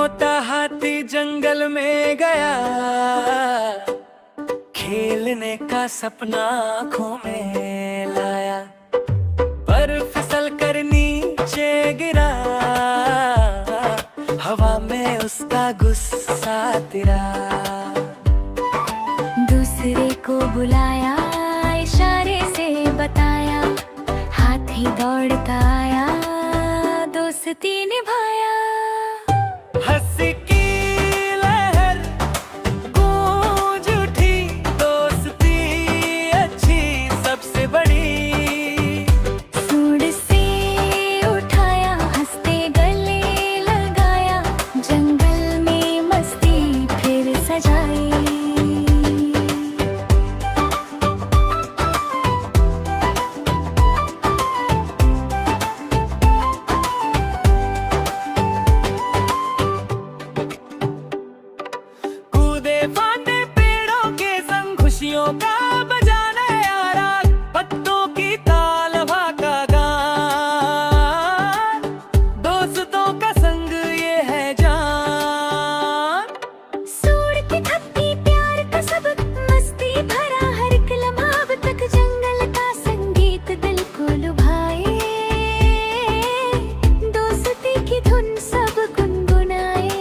मोटा हाथी जंगल में गया, खेलने का सपना आँखों में लाया, पर फिसल कर नीचे गिरा, हवा में उसका गुस्सा तिरा। दूसरे को बुलाया, इशारे से बताया, हाथी दौड़ता आया, दोस्ती निभाया। हंसी की लहर गूंज उठी, दोस्ती अच्छी सबसे बड़ी। सूंड से उठाया, हंसते गले लगाया, जंगल में मस्ती फिर सजाई। फांदे पेड़ों के संग खुशियों का बजाना यारा, पत्तों की ताल हवा का गान, दोस्तों का संग ये है जान। सूंड की थपकी प्यार का सबक, मस्ती भरा हर एक लम्हा, अब तक जंगल का संगीत दिल को लुभाए, दोस्ती की धुन सब गुनगुनाए।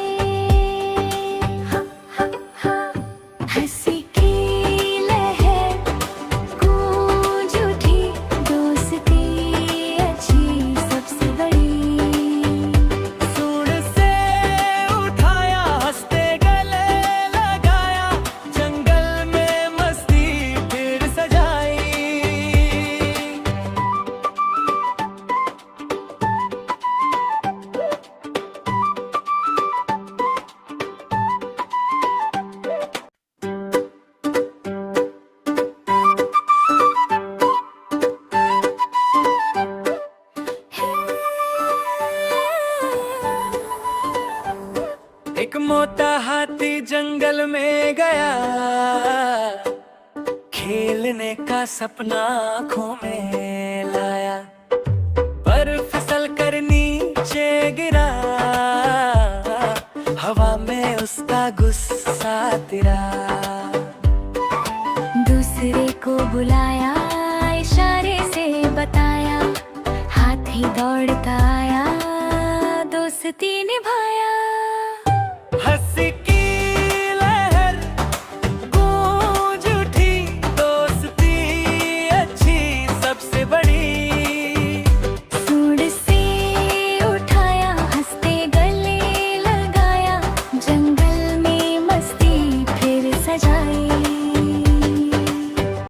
हंसी की लहर गूंज उठी, दोस्ती अच्छी सबसे बड़ी। सूंड से उठाया, हंसते गले लगाया, जंगल में मस्ती फिर सजाई। एक मोटा हाथी जंगल में गया, खेलने का सपना आँखों में लाया, पर फिसल कर नीचे गिरा, हवा में उसका गुस्सा तिरा। दूसरे को बुलाया, इशारे से बताया, हाथी दौड़ता आया, दोस्ती निभाया।